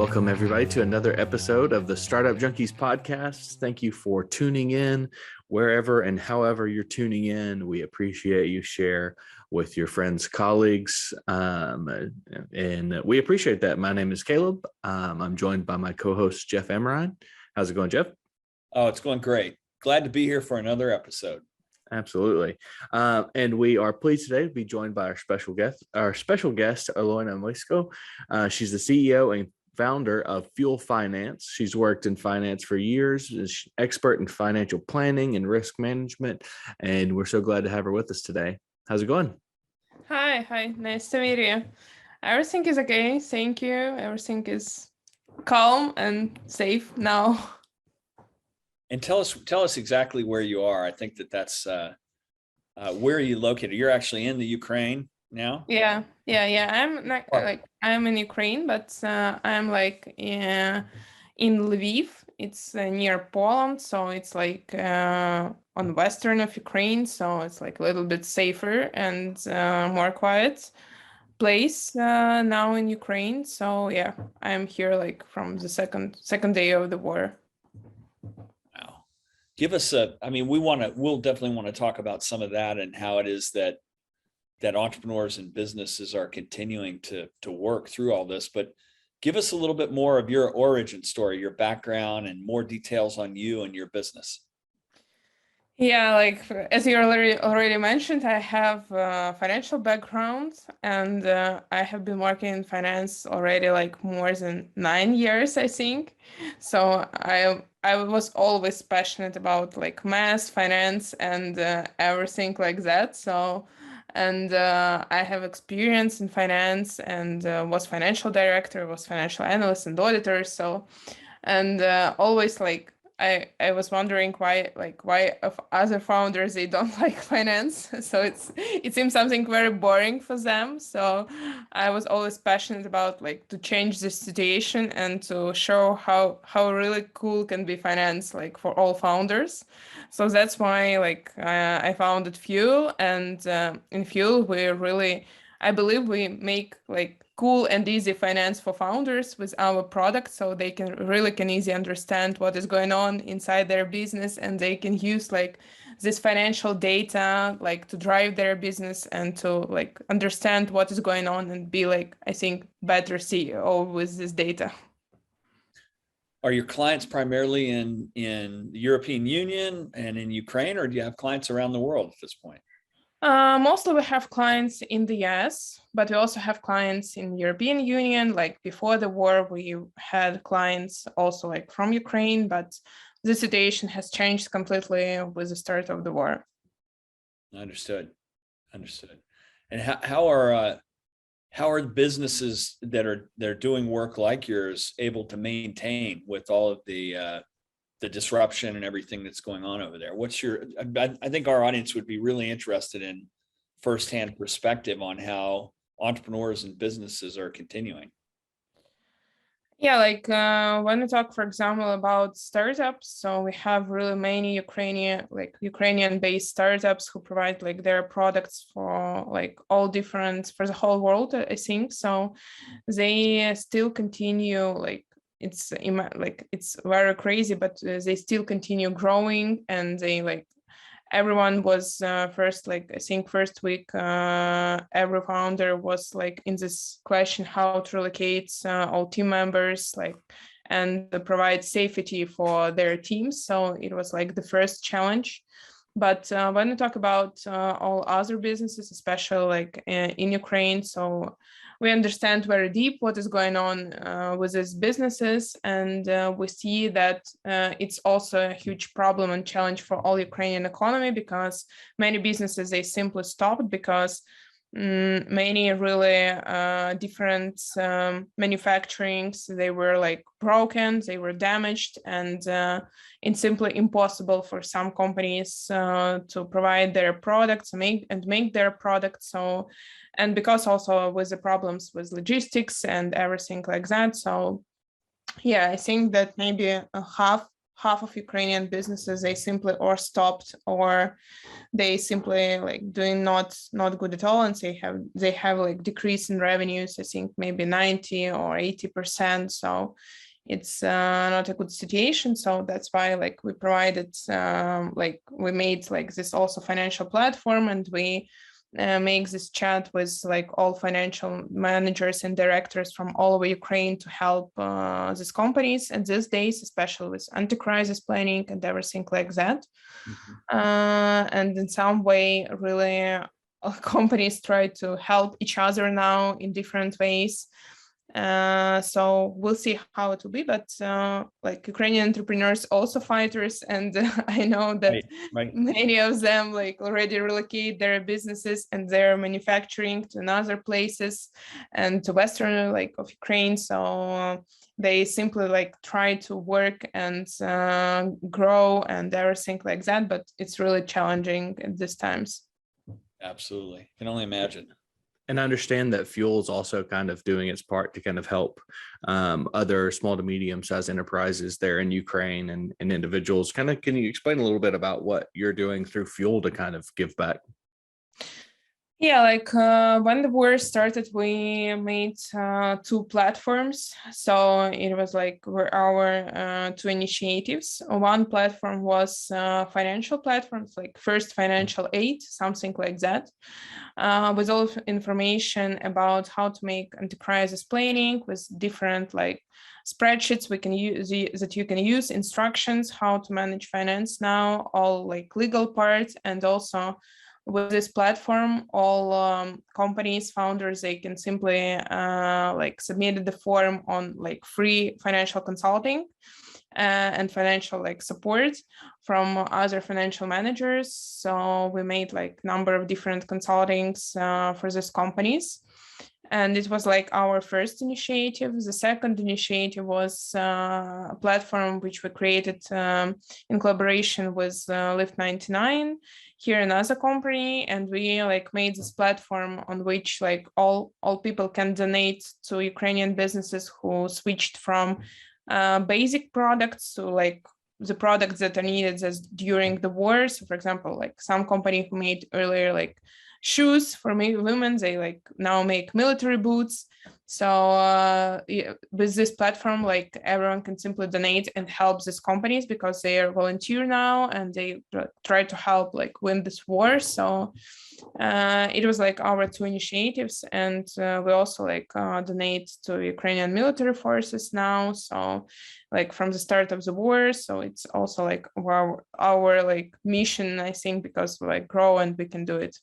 welcome everybody to another episode of the Startup Junkies podcast. Thank you for tuning in wherever and however you're tuning in. We appreciate you share with your friends, colleagues, and we appreciate that. My name is Caleb. I'm joined by my co-host, Jeff Amerine. How's it going, Jeff? Oh, it's going great. Glad to be here for another episode. Absolutely. And we are pleased today to be joined by our special guest, Alyona Mysko. She's the CEO and founder of Fuel Finance. She's worked in finance for years, is expert in financial planning and risk management, and we're so glad to have her with us today. How's it going? Hi. Nice to meet you. Everything is okay. Thank you. Everything is calm and safe now. And tell us exactly where you are. I think that's where are you located? You're actually in the Ukraine now. Yeah. I'm not I'm in Ukraine, but I'm in Lviv. It's near Poland, so it's on western of Ukraine. So it's a little bit safer and more quiet place now in Ukraine. So yeah, I'm here from the second day of the war. Give us we'll definitely want to talk about some of that and how it is that entrepreneurs and businesses are continuing to work through all this. But give us a little bit more of your origin story, your background, and more details on you and your business. Yeah, as you already mentioned, I have a financial background, and I have been working in finance already more than 9 years, I think. So I was always passionate about math, finance, and everything like that. So, and I have experience in finance and was financial director, was financial analyst and auditor. So, and always I was wondering why of other founders they don't like finance. So it seems something very boring for them. So I was always passionate about to change the situation and to show how really cool can be finance for all founders. So that's why I founded Fuel, and in Fuel I believe we make cool and easy finance for founders with our product, so they can easily understand what is going on inside their business, and they can use this financial data to drive their business and to understand what is going on and be I think better CEO with this data. Are your clients primarily in the European Union and in Ukraine, or do you have clients around the world at this point? Mostly we have clients in the US, but we also have clients in European Union. Before the war, we had clients also from Ukraine, but the situation has changed completely with the start of the war. Understood. And how are businesses they're doing work like yours able to maintain with all of the disruption and everything that's going on over there? I think our audience would be really interested in firsthand perspective on how entrepreneurs and businesses are continuing. Yeah, when we talk, for example, about startups, so we have really many Ukrainian-based startups who provide their products for for the whole world, I think. So they still continue it's very crazy, but they still continue growing, and they everyone was first I think first week every founder was in this question how to relocate all team members and provide safety for their teams. So it was the first challenge. But when we talk about all other businesses, especially in Ukraine, so we understand very deep what is going on with these businesses, and we see that it's also a huge problem and challenge for all Ukrainian economy, because many businesses, they simply stopped because many really different manufacturings, they were broken, they were damaged, and it's simply impossible for some companies to provide their products and make their products. So, and because also with the problems with logistics and everything like that. So yeah, I think that maybe half half of Ukrainian businesses, they simply or stopped or they simply like doing not good at all, and they have like decrease in revenues, I think maybe 90 or 80%. So it's not a good situation. So that's why like we provided like we made like this also financial platform, and we make this chat with like all financial managers and directors from all over Ukraine to help these companies and these days, especially with anti-crisis planning and everything like that. And in some way, really, companies try to help each other now in different ways. So we'll see how it will be, but like Ukrainian entrepreneurs also fighters, and I know that many of them like already relocate their businesses and their manufacturing to other places and to western like of Ukraine. So they simply like try to work and grow and everything like that, but it's really challenging at these times. Absolutely, can only imagine. And I understand that Fuel is also kind of doing its part to kind of help other small to medium-sized enterprises there in Ukraine and individuals. Kind of, can you explain a little bit about what you're doing through Fuel to kind of give back? Yeah, like when the war started, we made two platforms. So it was like our two initiatives. One platform was financial platforms, like first financial aid, something like that, with all of information about how to make anti-crisis planning with different like spreadsheets we can use that you can use, instructions, how to manage finance now, all like legal parts, and also with this platform, all companies, founders, they can simply like submit the form on like free financial consulting and financial like support from other financial managers. So we made like number of different consultings for these companies. And it was like our first initiative. The second initiative was a platform which we created in collaboration with Lift 99 here, another company, and we like made this platform on which like all people can donate to Ukrainian businesses who switched from basic products to like the products that are needed as during the war. So for example, like some company who made earlier like shoes for women, they like now make military boots. So with this platform, like everyone can simply donate and help these companies because they are volunteer now and they try to help like win this war. So it was like our two initiatives, and we also like donate to Ukrainian military forces now. So like from the start of the war. So it's also like our like mission, I think, because we like grow and we can do it.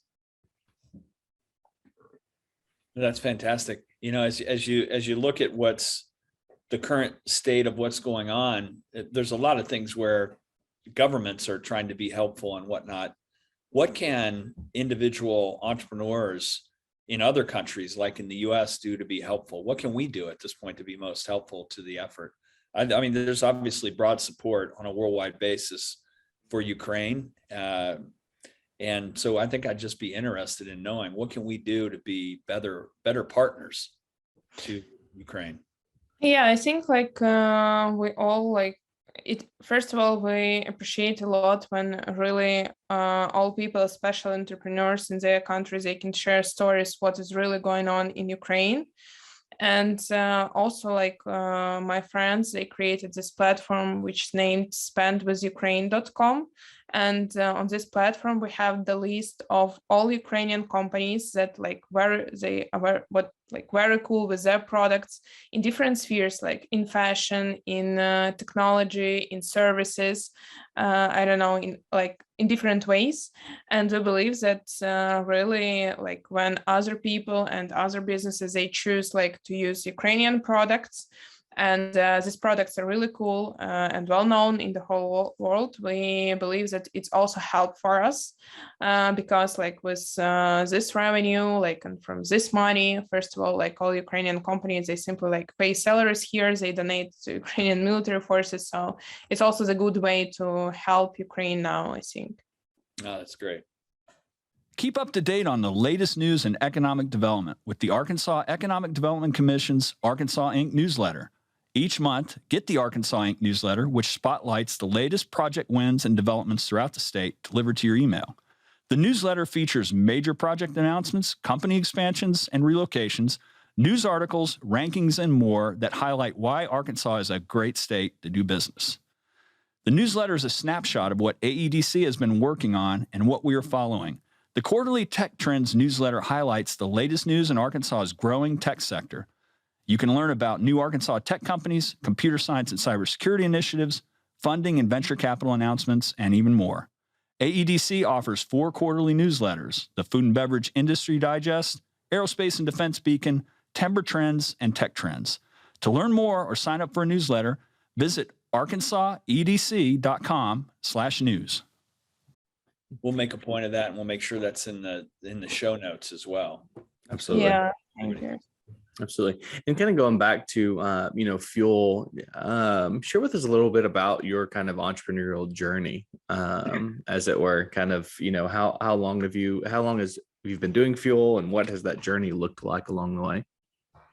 That's fantastic. You know, as you look at what's the current state of what's going on, there's a lot of things where governments are trying to be helpful and whatnot. What can individual entrepreneurs in other countries, like in the US, do to be helpful? What can we do at this point to be most helpful to the effort? I mean, there's obviously broad support on a worldwide basis for Ukraine. And so I think I'd just be interested in knowing what can we do to be better partners to Ukraine? Yeah, I think like we all like it. First of all, we appreciate a lot when really all people, especially entrepreneurs in their countries, they can share stories, what is really going on in Ukraine. And also like my friends, they created this platform which named spendwithukraine.com. And on this platform, we have the list of all Ukrainian companies that like very cool with their products in different spheres, like in fashion, in technology, in services, I don't know, in different ways. And we believe that really like when other people and other businesses, they choose like to use Ukrainian products, and these products are really cool and well known in the whole world, we believe that it's also help for us because like with this revenue, like and from this money, first of all, like all Ukrainian companies, they simply like pay salaries here, they donate to Ukrainian military forces. So it's also the good way to help Ukraine now, I think. Oh, that's great. Keep up to date on the latest news in economic development with the Arkansas Economic Development Commission's Arkansas Inc. newsletter. Each month, get the Arkansas Inc. newsletter, which spotlights the latest project wins and developments throughout the state, delivered to your email. The newsletter features major project announcements, company expansions and relocations, news articles, rankings, and more that highlight why Arkansas is a great state to do business. The newsletter is a snapshot of what AEDC has been working on and what we are following. The Quarterly Tech Trends newsletter highlights the latest news in Arkansas's growing tech sector. You can learn about new Arkansas tech companies, computer science and cybersecurity initiatives, funding and venture capital announcements, and even more. AEDC offers 4 quarterly newsletters: the Food and Beverage Industry Digest, Aerospace and Defense Beacon, Timber Trends, and Tech Trends. To learn more or sign up for a newsletter, visit arkansasedc.com/news. We'll make a point of that, and we'll make sure that's in the show notes as well. Absolutely. Yeah, thank you. Absolutely. And kind of going back to, fuel, share with us a little bit about your kind of entrepreneurial journey, as it were, kind of, how long has you've been doing fuel, and what has that journey looked like along the way?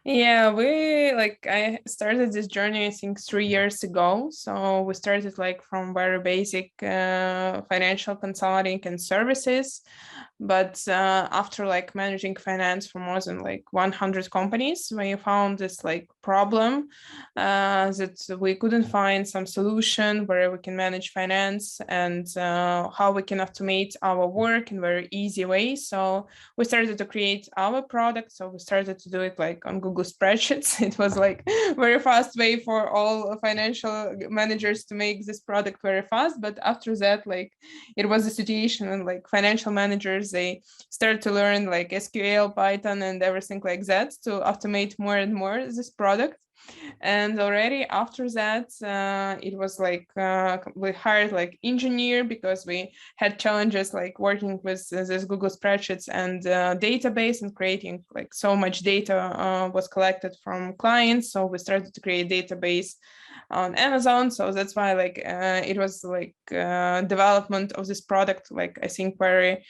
Yeah, I started this journey, I think 3 years ago. So we started from very basic financial consulting and services. But after managing finance for more than 100 companies, we found this problem that we couldn't find some solution where we can manage finance and how we can automate our work in very easy way. So we started to create our product. So we started to do it on Google spreadsheets. It was very fast way for all financial managers to make this product very fast. But after that, it was a situation, and financial managers, they started to learn SQL, Python, and everything like that to automate more and more this product. And already after that, it was we hired engineer, because we had challenges working with this Google spreadsheets and database, and creating so much data was collected from clients. So we started to create database on Amazon. So that's why it was development of this product, I think very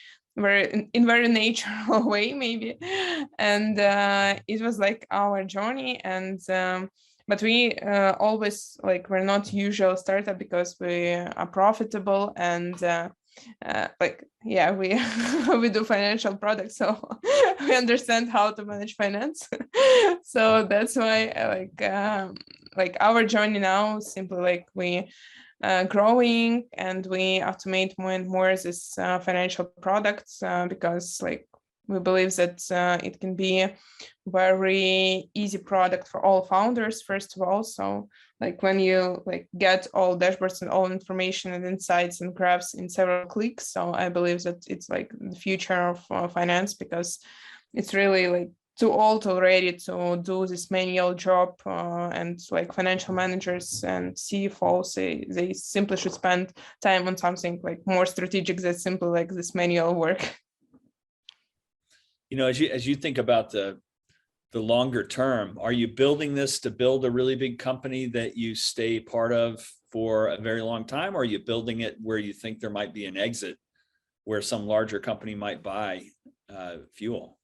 natural way maybe. And it was our journey. And but we always we're not usual startup, because we are profitable, and we we do financial products, so we understand how to manage finance. So that's why our journey now is simply we growing, and we automate more and more this financial products, because we believe that it can be a very easy product for all founders, first of all. So when you get all dashboards and all information and insights and graphs in several clicks. So I believe that it's the future of finance, because it's really too old already to do this manual job, and financial managers and CFOs, they simply should spend time on something more strategic than simply this manual work. As you think about the longer term, are you building this to build a really big company that you stay part of for a very long time? Or are you building it where you think there might be an exit, where some larger company might buy fuel?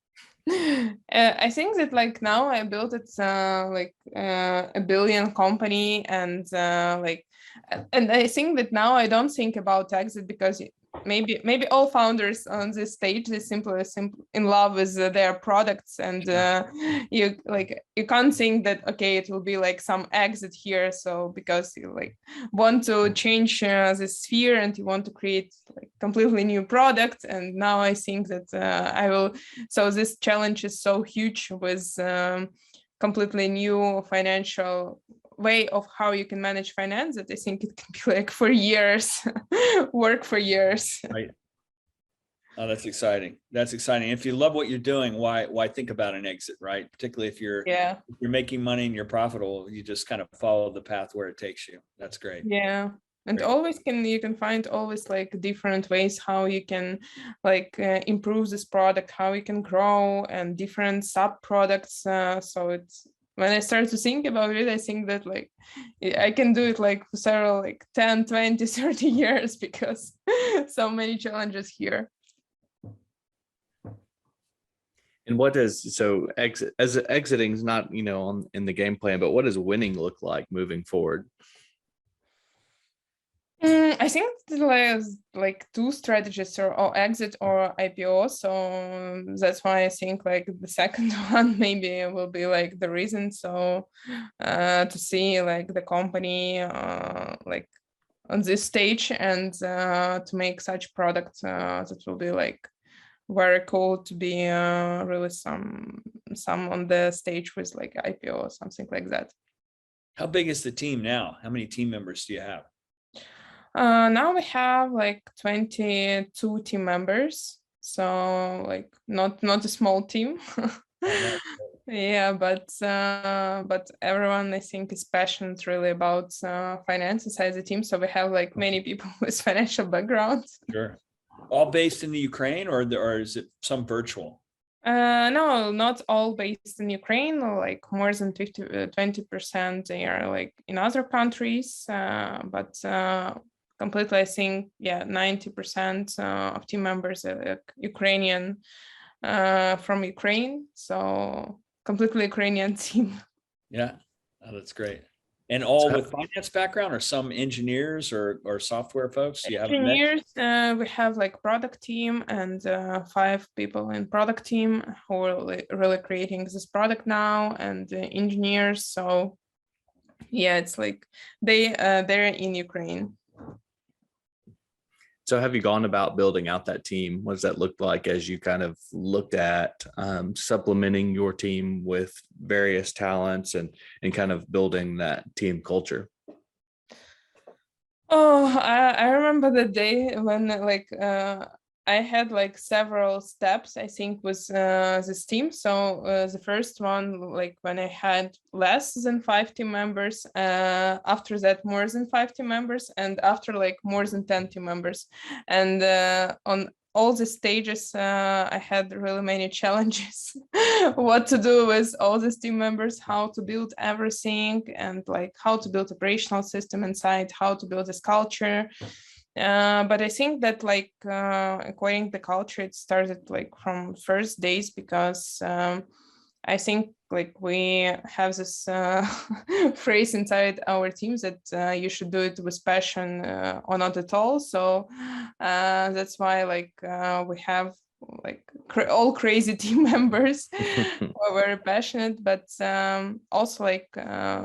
I think that now I built it a billion company, and and I think that now I don't think about exit, because maybe all founders on this stage, they simply in love with their products, and you can't think that okay, it will be some exit here. So because you want to change the sphere, and you want to create completely new product. And now I think that I will. So this challenge is so huge with completely new financial way of how you can manage finance, that I think it can be for years, work for years. Right. Oh, that's exciting. That's exciting. If you love what you're doing, why think about an exit, right? Particularly if you're making money and you're profitable, you just kind of follow the path where it takes you. That's great. Yeah. And Great. always you can find always different ways how you can improve this product, how you can grow, and different sub products. So it's, when I start to think about it, I think that I can do it for several 10, 20, 30 years, because so many challenges here. And what does exiting is not, in the game plan, but what does winning look like moving forward? I think there's like two strategies, or exit or IPO. So that's why I think like the second one maybe will be like the reason. So to see like the company like on this stage, and to make such product that will be like very cool to be really some on the stage with like IPO or something like that. How big is the team now? How many team members do you have? Now we have like 22 team members, so like not a small team. Yeah, but everyone I think is passionate really about finance inside the team. So we have like many people with financial background. Sure. All based in the Ukraine, or is it some virtual? No, not all based in Ukraine. Like more than 20% they are like in other countries, but completely I think 90% of team members are Ukrainian, from Ukraine. So completely Ukrainian team. Yeah, oh, that's great. And all with finance background, or some engineers or software folks? You have a mix? Engineers, we have like product team, and 5 people in product team who are really creating this product now, and engineers. So yeah, it's like they're in Ukraine. So have you gone about building out that team? What does that look like as you kind of looked at supplementing your team with various talents and kind of building that team culture? Oh, I remember the day when like I had like several steps, I think, with this team. So the first one, like when I had less than 5 team members, after that more than 5 team members, and after like more than 10 team members. And on all the stages, I had really many challenges. What to do with all these team members, how to build everything, and like how to build operational system inside, how to build this culture. But I think that like acquiring the culture, it started like from first days, because I think like we have this phrase inside our teams that you should do it with passion or not at all. So that's why like we have like all crazy team members who are very passionate, but also like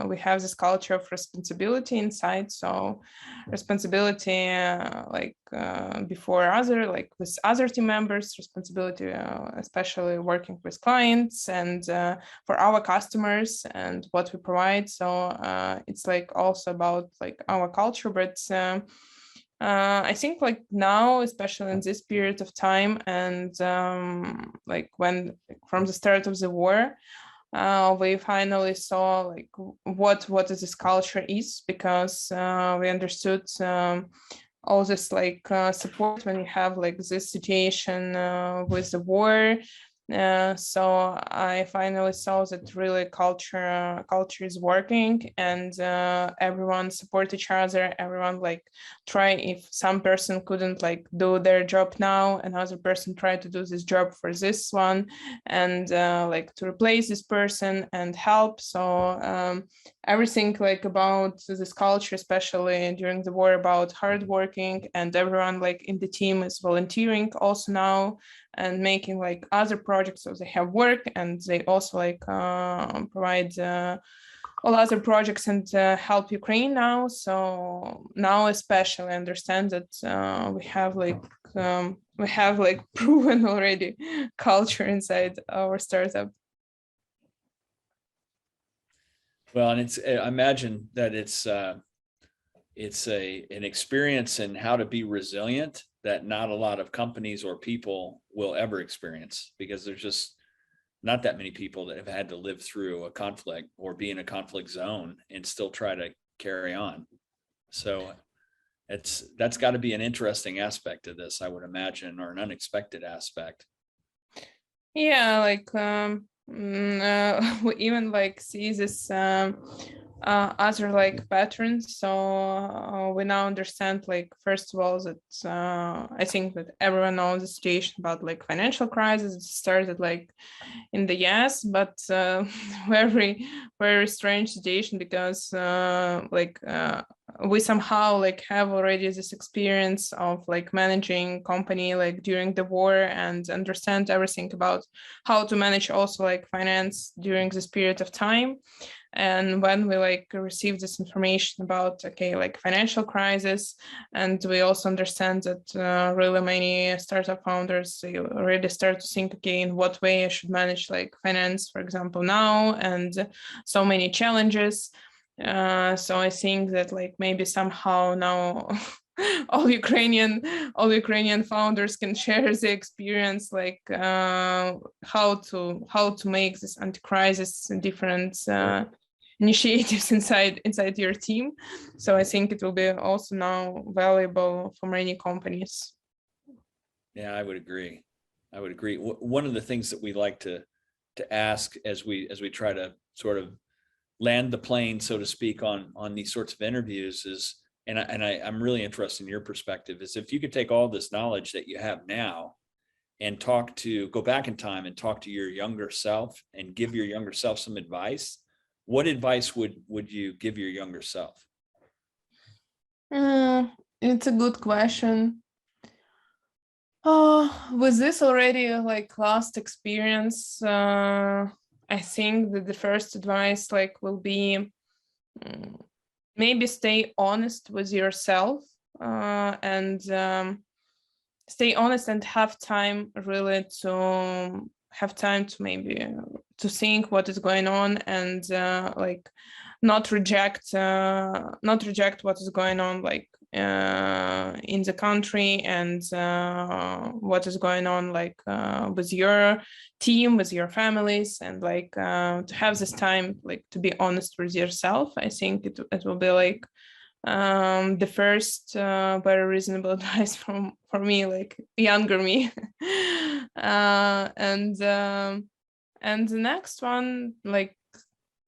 we have this culture of responsibility inside. So responsibility before other, like with other team members, responsibility especially working with clients and for our customers and what we provide. So it's like also about like our culture, but I think like now, especially in this period of time, and like when from the start of the war, we finally saw like what this culture is, because we understood all this like support when you have like this situation with the war. So I finally saw that really culture is working, and everyone support each other. Everyone like try, if some person couldn't like do their job now, another person try to do this job for this one, and like to replace this person and help. So everything like about this culture, especially during the war, about hard working, and everyone like in the team is volunteering also now and making like other projects. So they have work, and they also like provide all other projects and help Ukraine now. So now especially understand that we have like proven already culture inside our startup. Well, and I imagine that it's an experience in how to be resilient that not a lot of companies or people will ever experience, because there's just not that many people that have had to live through a conflict or be in a conflict zone and still try to carry on. So that's got to be an interesting aspect of this, I would imagine, or an unexpected aspect. Yeah, like we even like see this other like patterns. So we now understand, like, first of all, that I think that everyone knows the situation about like financial crisis. It started like in the US, but very, very strange situation, because we somehow like have already this experience of like managing company like during the war, and understand everything about how to manage also like finance during this period of time. And when we like receive this information about, okay, like financial crisis, and we also understand that really many startup founders, they already start to think, okay, in what way I should manage like finance, for example, now, and so many challenges. So I think that like maybe somehow now all Ukrainian founders can share the experience, like how to make this anti-crisis different initiatives inside your team. So I think it will be also now valuable for many companies. Yeah, I would agree. One of the things that we like to ask as we try to sort of land the plane, so to speak, on these sorts of interviews is, and I'm really interested in your perspective, is if you could take all this knowledge that you have now and go back in time and talk to your younger self and give your younger self some advice, what advice would you give your younger self? It's a good question. With this already like last experience, I think that the first advice like will be maybe stay honest with yourself, and stay honest and have time really to maybe to think what is going on, and like not reject what is going on like in the country, and what is going on like with your team, with your families, and like to have this time like to be honest with yourself. I think it will be like the first very reasonable advice for me, like younger me. And the next one, like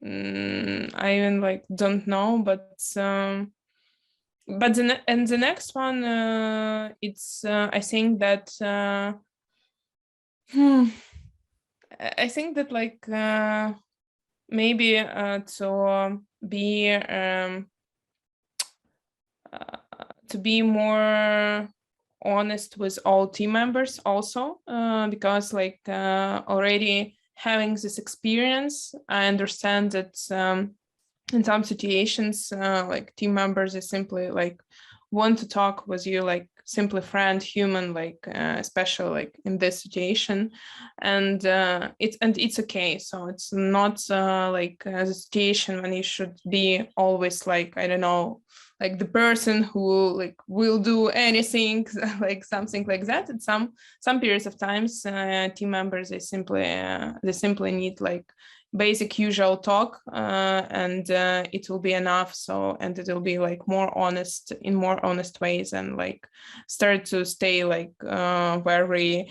I even like don't know, but the next one, it's I think that I think that like maybe to be more honest with all team members also, because like already having this experience, I understand that in some situations like team members is simply like want to talk with you like simply friend, human, like especially like in this situation, and it's okay. So it's not like a situation when you should be always like, I don't know, like the person who like will do anything, like something like that. At some periods of times, team members, they simply need like basic usual talk, and it will be enough. So, and it will be like more honest ways, and like start to stay like very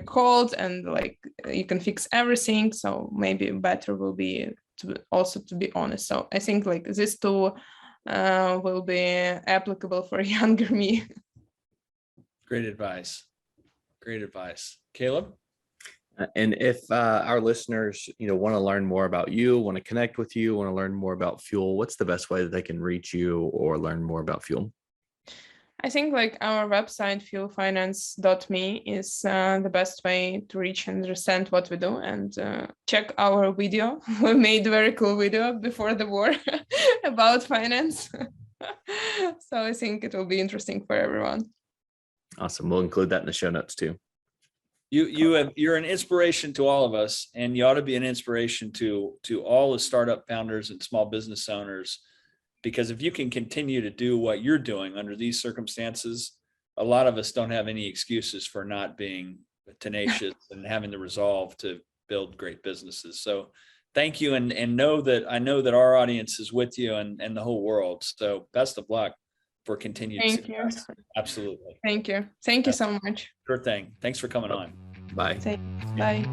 cold, and like you can fix everything. So maybe better will be to be honest. So I think like this two will be applicable for younger me. Great advice. Caleb? And if our listeners, want to learn more about you, want to connect with you, want to learn more about Fuel, what's the best way that they can reach you or learn more about Fuel? I think like our website, fuelfinance.me, is the best way to reach and understand what we do, and check our video. We made a very cool video before the war about finance. So I think it will be interesting for everyone. Awesome. We'll include that in the show notes too. You're an inspiration to all of us, and you ought to be an inspiration to all the startup founders and small business owners, because if you can continue to do what you're doing under these circumstances, a lot of us don't have any excuses for not being tenacious and having the resolve to build great businesses. So thank you. And I know that our audience is with you and the whole world. So best of luck for continued success. Absolutely. Thank you. Thank you so much. Sure thing. Thanks for coming on. Bye. Bye.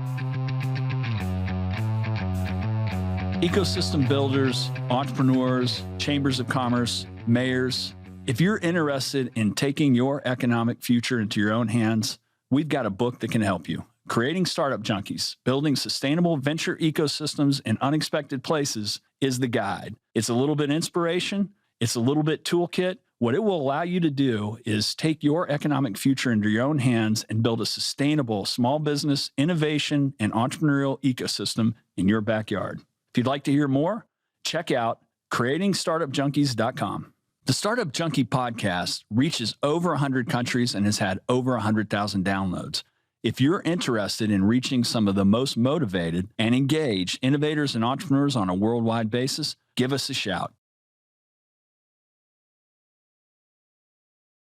ecosystem builders, entrepreneurs, chambers of commerce, mayors. If you're interested in taking your economic future into your own hands, we've got a book that can help you. Creating Startup Junkies, Building Sustainable Venture Ecosystems in Unexpected Places is the guide. It's a little bit inspiration. It's a little bit toolkit. What it will allow you to do is take your economic future into your own hands and build a sustainable small business, innovation, and entrepreneurial ecosystem in your backyard. If you'd like to hear more, check out creatingstartupjunkies.com. The Startup Junkie podcast reaches over 100 countries and has had over 100,000 downloads. If you're interested in reaching some of the most motivated and engaged innovators and entrepreneurs on a worldwide basis, give us a shout.